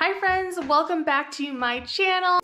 Hi friends, welcome back to my channel.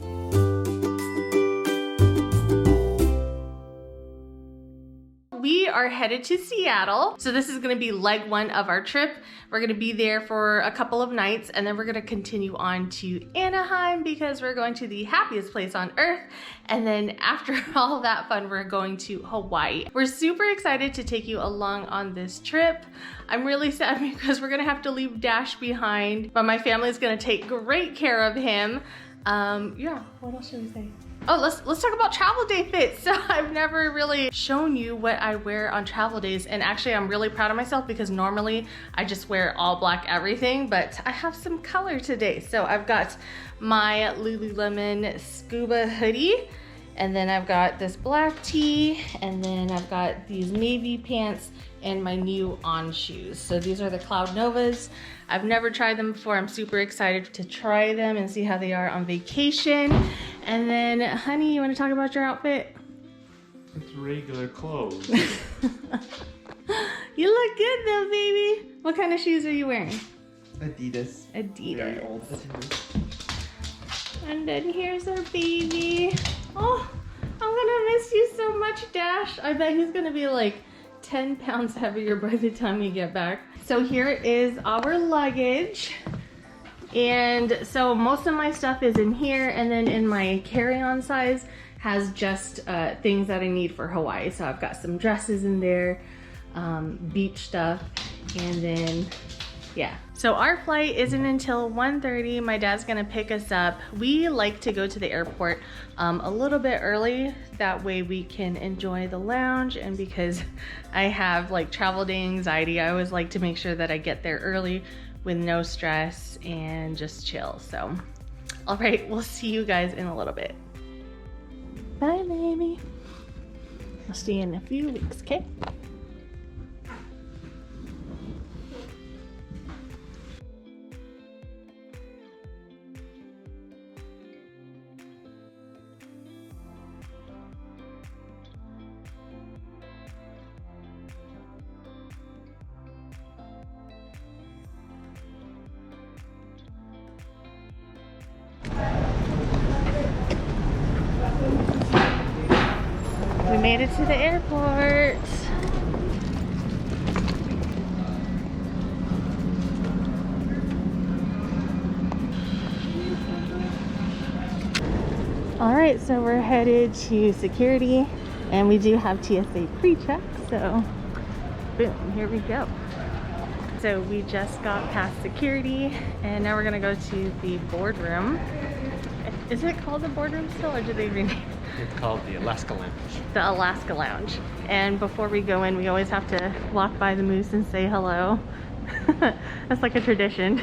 We are headed to Seattle. So this is gonna be leg one of our trip. We're gonna be there for a couple of nights and then we're gonna continue on to Anaheim because we're going to the happiest place on earth. And then after all that fun, we're going to Hawaii. We're super excited to take you along on this trip. I'm really sad because we're gonna have to leave Dash behind, but my family's gonna take great care of him. Yeah, what else should we say? Oh, let's talk about travel day fits. So I've never really shown you what I wear on travel days, and actually I'm really proud of myself because normally I just wear all black everything, but I have some color today. So I've got my Lululemon scuba hoodie, and then I've got this black tee, and then I've got these navy pants and my new On shoes. So these are the Cloud Novas. I've never tried them before. I'm super excited to try them and see how they are on vacation. And then, honey, you want to talk about your outfit? It's regular clothes. You look good though, baby. What kind of shoes are you wearing? Adidas. Adidas. Very old. And then here's our baby. Oh, I'm gonna miss you so much, Dash. I bet he's gonna be like 10 pounds heavier by the time we get back. So here is our luggage. And so most of my stuff is in here, and then in my carry-on size has just things that I need for Hawaii. So I've got some dresses in there, beach stuff, and then yeah. So our flight isn't until 1:30. My dad's gonna pick us up. We like to go to the airport a little bit early. That way we can enjoy the lounge, and because I have like travel day anxiety, I always like to make sure that I get there early with no stress and just chill. So, all right, we'll see you guys in a little bit. Bye, baby. I'll see you in a few weeks, okay? We made it to the airport. All right, so we're headed to security, and we do have TSA pre-check, so boom, here we go. So we just got past security, and now we're gonna go to the boardroom. Is it called the boardroom still, or did they rename it? It's called the Alaska Lounge. The Alaska Lounge. And before we go in, we always have to walk by the moose and say hello. That's like a tradition.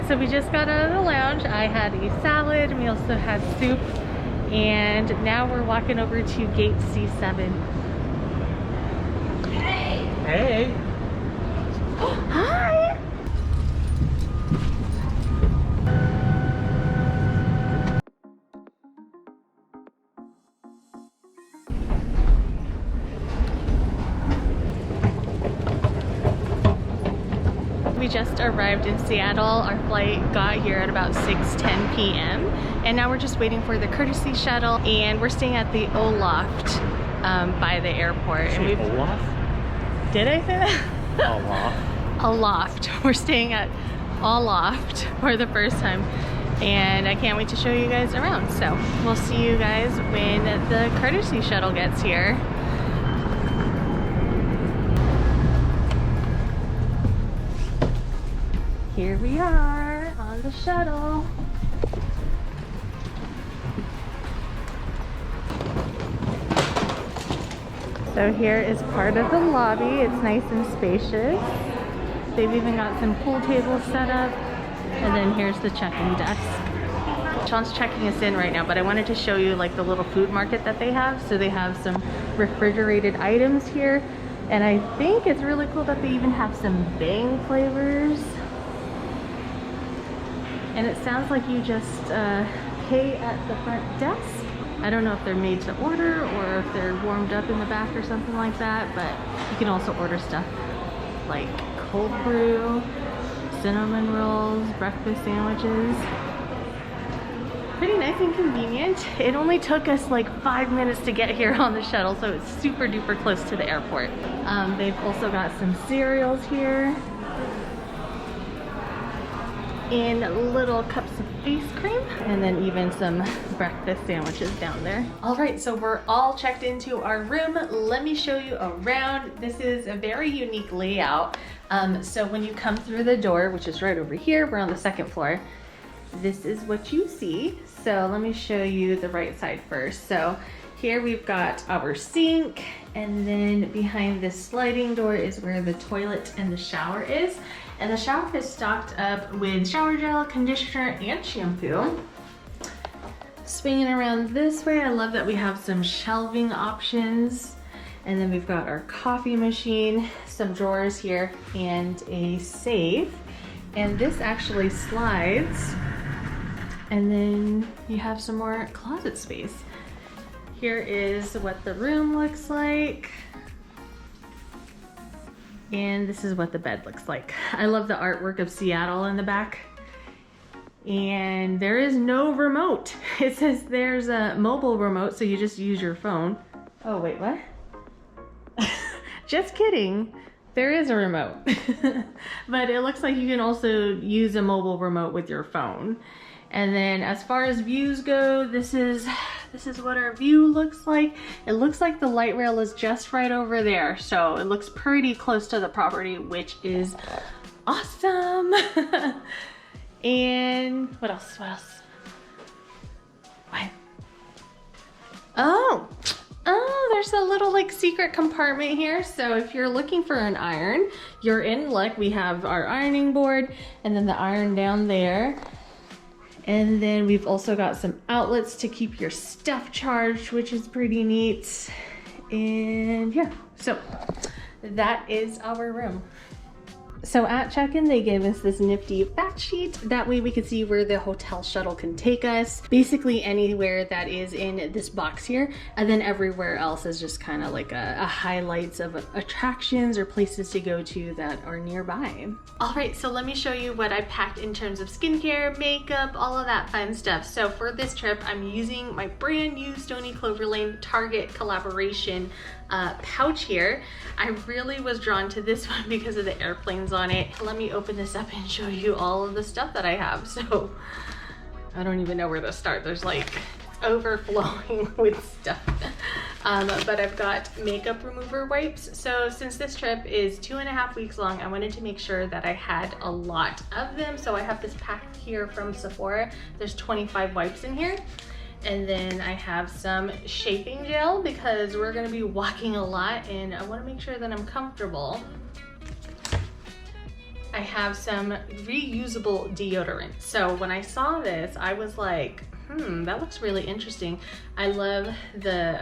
So we just got out of the lounge. I had a salad, and we also had soup. And now we're walking over to gate C7. Hey! Hey! Hi! We just arrived in Seattle. Our flight got here at about 6:10 p.m. and now we're just waiting for the courtesy shuttle, and we're staying at the ALOFT by the airport. And we've Olaf? Did I say that? Olaf. ALOFT. We're staying at ALOFT for the first time, and I can't wait to show you guys around. So we'll see you guys when the courtesy shuttle gets here. Here we are on the shuttle. So here is part of the lobby. It's nice and spacious. They've even got some pool tables set up. And then here's the check-in desk. Sean's checking us in right now, but I wanted to show you like the little food market that they have. So they have some refrigerated items here. And I think it's really cool that they even have some Bang flavors. And it sounds like you just pay at the front desk I don't know if they're made to order or if they're warmed up in the back or something like that, but you can also order stuff like cold brew, cinnamon rolls, breakfast sandwiches. Pretty nice and convenient. It only took us like 5 minutes to get here on the shuttle, so it's super duper close to the airport. They've also got some cereals here in little cups of face cream, and then even some breakfast sandwiches down there. All right, so we're all checked into our room. Let me show you around. This is a very unique layout. So when you come through the door, which is right over here, we're on the second floor, this is what you see. So let me show you the right side first. So here we've got our sink, and then behind this sliding door is where the toilet and the shower is. And the shower is stocked up with shower gel, conditioner, and shampoo. Swinging around this way, I love that we have some shelving options. And then we've got our coffee machine, some drawers here, and a safe. And this actually slides. And then you have some more closet space. Here is what the room looks like. And this is what the bed looks like. I love the artwork of Seattle in the back. And there is no remote. It says there's a mobile remote, so you just use your phone. Oh, wait, what? Just kidding. There is a remote. But it looks like you can also use a mobile remote with your phone. And then as far as views go, this is what our view looks like. It looks like the light rail is just right over there. So it looks pretty close to the property, which is awesome. And what else? What? Oh, there's a little like secret compartment here. So if you're looking for an iron, you're in luck. We have our ironing board and then the iron down there. And then we've also got some outlets to keep your stuff charged, which is pretty neat. And yeah, so that is our room. So at check-in, they gave us this nifty fact sheet. That way we could see where the hotel shuttle can take us. Basically anywhere that is in this box here. And then everywhere else is just kind of like a highlights of attractions or places to go to that are nearby. All right, so let me show you what I packed in terms of skincare, makeup, all of that fun stuff. So for this trip, I'm using my brand new Stony Clover Lane Target collaboration pouch here. I really was drawn to this one because of the airplanes on it. Let me open this up and show you all of the stuff that I have. So I don't even know where to start. There's like overflowing with stuff. But I've got makeup remover wipes. So since this trip is 2.5 weeks long, I wanted to make sure that I had a lot of them. So I have this pack here from Sephora. There's 25 wipes in here. And then I have some shaping gel because we're gonna be walking a lot and I wanna make sure that I'm comfortable. I have some reusable deodorant. So when I saw this, I was like, that looks really interesting. I love the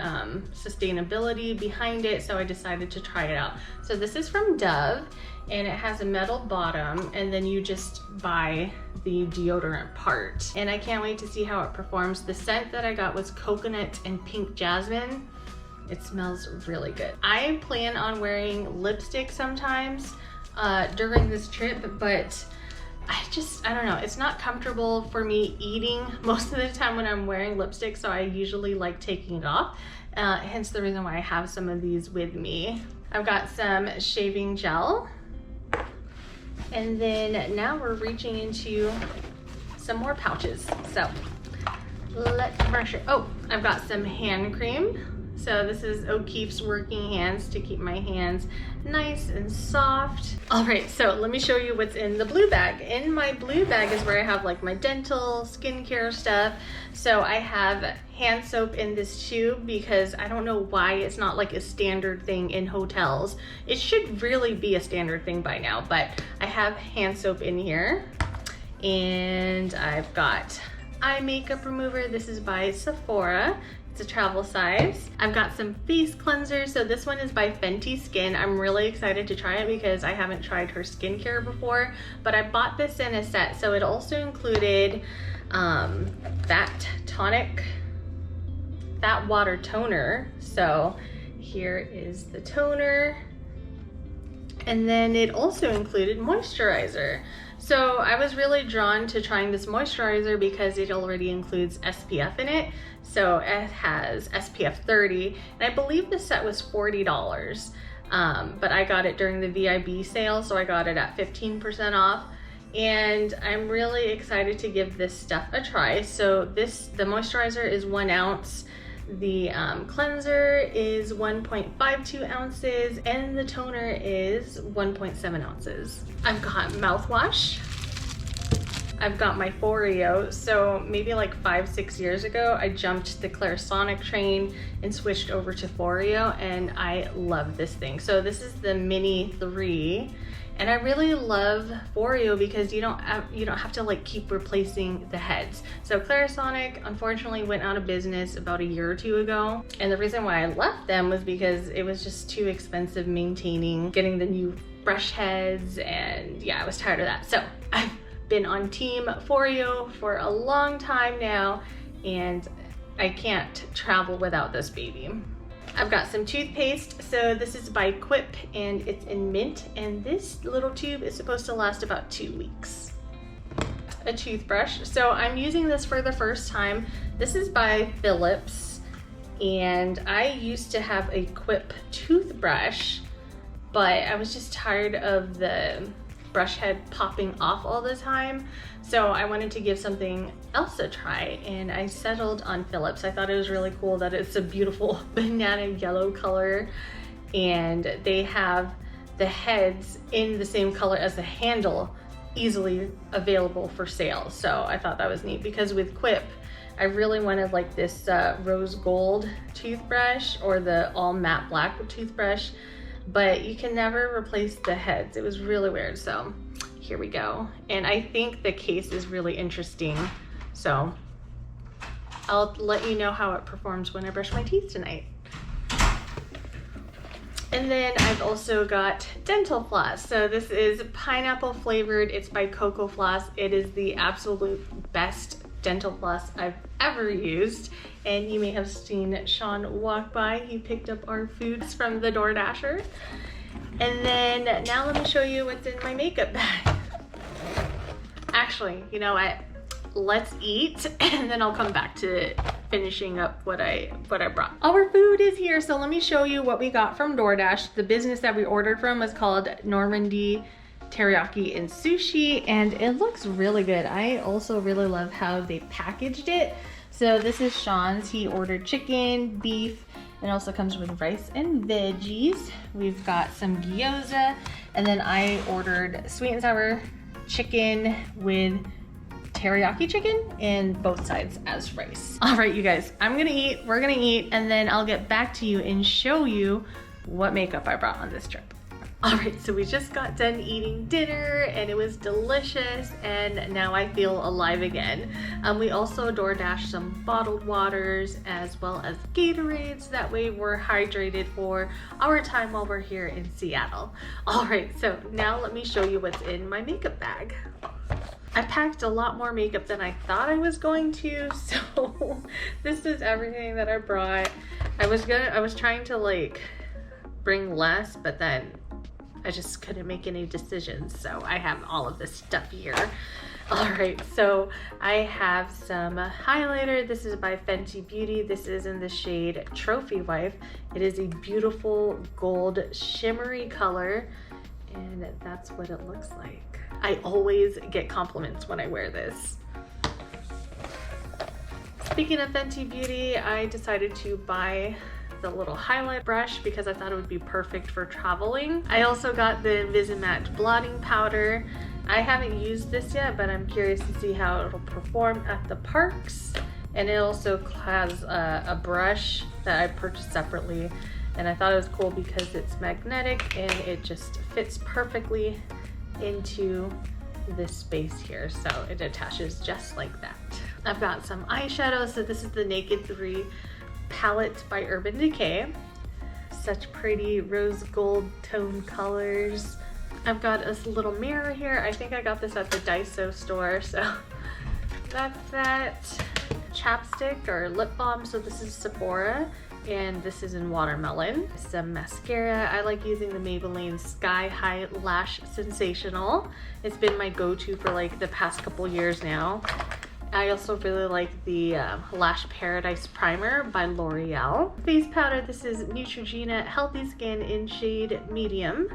sustainability behind it, so I decided to try it out. So this is from Dove, and it has a metal bottom, and then you just buy the deodorant part. And I can't wait to see how it performs. The scent that I got was coconut and pink jasmine. It smells really good. I plan on wearing lipstick sometimes during this trip, but I don't know, it's not comfortable for me eating most of the time when I'm wearing lipstick, so I usually like taking it off. Hence the reason why I have some of these with me. I've got some shaving gel. And then now we're reaching into some more pouches. So let's brush it. Oh, I've got some hand cream. So this is O'Keeffe's Working Hands to keep my hands nice and soft. All right, so let me show you what's in the blue bag. In my blue bag is where I have like my dental, skincare stuff. So I have hand soap in this tube because I don't know why it's not like a standard thing in hotels. It should really be a standard thing by now, but I have hand soap in here. And I've got eye makeup remover. This is by Sephora. It's a travel size. I've got some face cleansers. So this one is by Fenty Skin. I'm really excited to try it because I haven't tried her skincare before, but I bought this in a set. So it also included that tonic Fat Water Toner. So here is the toner. And then it also included moisturizer. So I was really drawn to trying this moisturizer because it already includes SPF in it. So it has SPF 30, and I believe the set was $40. But I got it during the VIB sale, so I got it at 15% off. And I'm really excited to give this stuff a try. So the moisturizer is 1 ounce. The cleanser is 1.52 ounces, and the toner is 1.7 ounces. I've got mouthwash. I've got my Foreo. So maybe like 5-6 years ago, I jumped the Clarisonic train and switched over to Foreo, and I love this thing. So this is the Mini 3. And I really love Foreo because you don't have to like keep replacing the heads. So Clarisonic unfortunately went out of business about a year or 2 ago. And the reason why I left them was because it was just too expensive maintaining, getting the new brush heads, and yeah, I was tired of that. So I've been on team Foreo for a long time now, and I can't travel without this baby. I've got some toothpaste. So this is by Quip, and it's in mint, and this little tube is supposed to last about 2 weeks. A toothbrush. So I'm using this for the first time. This is by Philips, and I used to have a Quip toothbrush, but I was just tired of the brush head popping off all the time. So I wanted to give something else a try, and I settled on Philips. I thought it was really cool that it's a beautiful banana yellow color, and they have the heads in the same color as the handle, easily available for sale. So I thought that was neat, because with Quip, I really wanted like this rose gold toothbrush or the all matte black toothbrush, but you can never replace the heads. It was really weird. So here we go. And I think the case is really interesting. So I'll let you know how it performs when I brush my teeth tonight. And then I've also got dental floss. So this is pineapple flavored. It's by Cocoa Floss. It is the absolute best dental floss I've ever used. And you may have seen Sean walk by. He picked up our foods from the DoorDasher. And then now let me show you what's in my makeup bag. Actually, you know what? Let's eat, and then I'll come back to finishing up what I brought. Our food is here, so let me show you what we got from DoorDash. The business that we ordered from was called Normandy Teriyaki and Sushi, and it looks really good. I also really love how they packaged it. So this is Sean's. He ordered chicken, beef, and also comes with rice and veggies. We've got some gyoza, and then I ordered sweet and sour chicken with teriyaki chicken, and both sides as rice. All right, you guys, I'm gonna eat, we're gonna eat, and then I'll get back to you and show you what makeup I brought on this trip. All right, so we just got done eating dinner, and it was delicious, and now I feel alive again. We also DoorDashed some bottled waters as well as Gatorades. That way we're hydrated for our time while we're here in Seattle. All right, so now let me show you what's in my makeup bag. I packed a lot more makeup than I thought I was going to, so this is everything that I brought. I was trying to like bring less, but then I just couldn't make any decisions, so I have all of this stuff here. All right, so I have some highlighter. This is by Fenty Beauty. This is in the shade Trophy Wife. It is a beautiful gold shimmery color, and that's what it looks like. I always get compliments when I wear this. Speaking of Fenty Beauty, I decided to buy the little highlight brush because I thought it would be perfect for traveling. I also got the Invisimatte blotting powder. I haven't used this yet, but I'm curious to see how it'll perform at the parks. And it also has a brush that I purchased separately, and I thought it was cool because it's magnetic and it just fits perfectly into this space here, so it attaches just like that. I've got some eyeshadow. So this is the Naked3 palette by Urban Decay. Such pretty rose gold tone colors. I've got this little mirror here. I think I got this at the Daiso store, so that's that. chapstick or lip balm. So this is Sephora and this is in Watermelon. Some mascara. I like using the Maybelline Sky High Lash Sensational. It's been my go-to for like the past couple years now. I also really like the Lash Paradise Primer by L'Oreal. Face powder, this is Neutrogena Healthy Skin in shade Medium.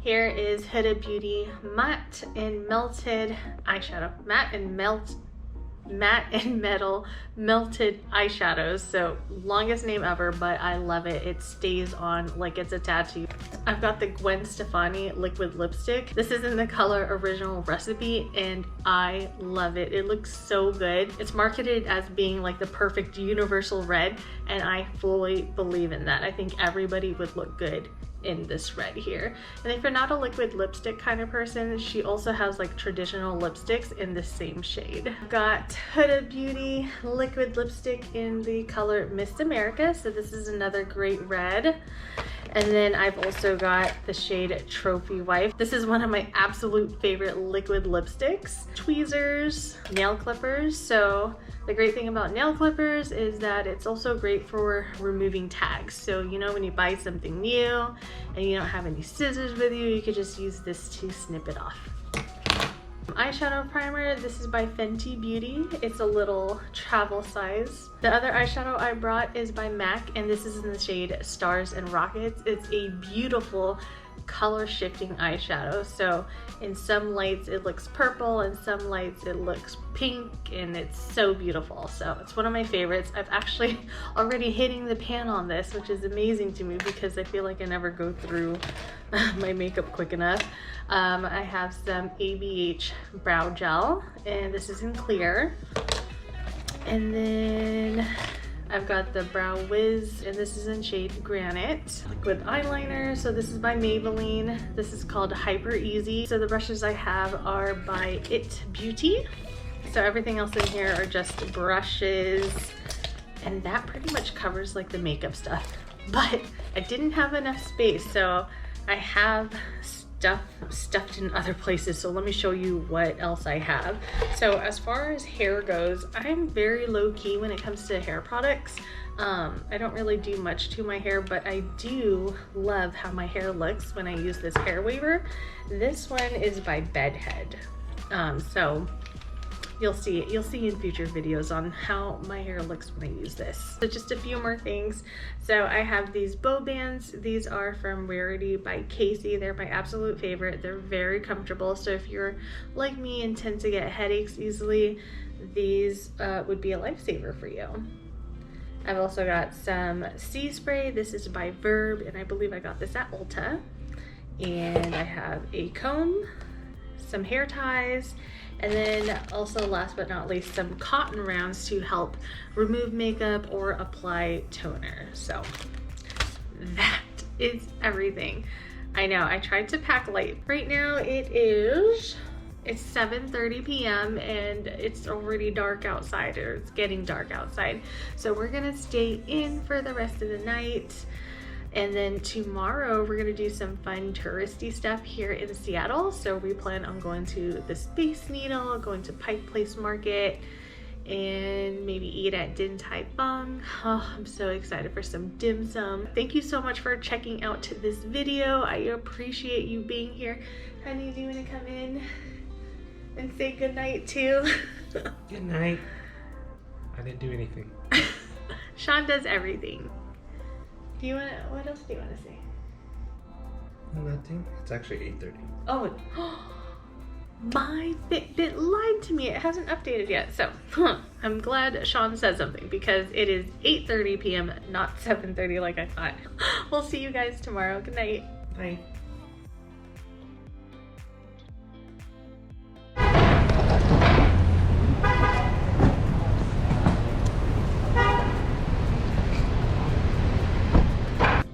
Here is Huda Beauty Matte and Melted Eyeshadow. Matte and Metal Melted Eyeshadows. So longest name ever, but I love it. It stays on like it's a tattoo. I've got the Gwen Stefani liquid lipstick. This is in the color Original Recipe and I love it. It looks so good. It's marketed as being like the perfect universal red and I fully believe in that. I think everybody would look good in this red here. And if you're not a liquid lipstick kind of person, she also has like traditional lipsticks in the same shade. I've got Huda Beauty liquid lipstick in the color Miss America. So this is another great red. And then I've also got the shade Trophy Wife. This is one of my absolute favorite liquid lipsticks. Tweezers, nail clippers. So the great thing about nail clippers is that it's also great for removing tags. So you know when you buy something new and you don't have any scissors with you, you could just use this to snip it off. Eyeshadow primer, this is by Fenty Beauty. It's a little travel size. The other eyeshadow I brought is by MAC and this is in the shade Stars and Rockets. It's a beautiful color shifting eyeshadow. So in some lights it looks purple, in some lights it looks pink, and it's so beautiful. So it's one of my favorites. I've actually already hitting the pan on this, which is amazing to me because I feel like I never go through my makeup quick enough. I have some ABH brow gel and this is in clear. And then I've got the Brow Wiz and this is in shade Granite. Liquid eyeliner, so this is by Maybelline. This is called Hyper Easy. So the brushes I have are by It Beauty. So everything else in here are just brushes and that pretty much covers like the makeup stuff. But I didn't have enough space, so I have stuff stuffed in other places. So let me show you what else I have. So as far as hair goes, I'm very low-key when it comes to hair products. I don't really do much to my hair, but I do love how my hair looks when I use this hair waver. This one is by Bedhead. So you'll see in future videos on how my hair looks when I use this. So just a few more things. So I have these bow bands. These are from Rarity by Casey. They're my absolute favorite. They're very comfortable. So if you're like me and tend to get headaches easily, these would be a lifesaver for you. I've also got some sea spray. This is by Verb, and I believe I got this at Ulta. And I have a comb, some hair ties, and then also last but not least, some cotton rounds to help remove makeup or apply toner. So that is everything. I know, I tried to pack light. Right now it's 7:30 p.m. and it's already dark outside, or it's getting dark outside. So we're gonna stay in for the rest of the night. And then tomorrow we're gonna do some fun touristy stuff here in Seattle. So we plan on going to the Space Needle, going to Pike Place Market, and maybe eat at Din Tai Fung. Oh, I'm so excited for some dim sum. Thank you so much for checking out this video. I appreciate you being here. Honey, do you wanna come in and say goodnight too? Good night. I didn't do anything. Sean does everything. Do you wanna, what else do you wanna say? Nothing. It's actually 8:30. Oh, my Fitbit lied to me. It hasn't updated yet. So I'm glad Sean said something because it is 8:30 p.m., not 7:30 like I thought. We'll see you guys tomorrow. Good night. Bye.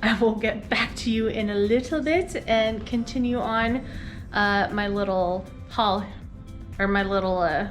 I will get back to you in a little bit and continue on my little haul, or my little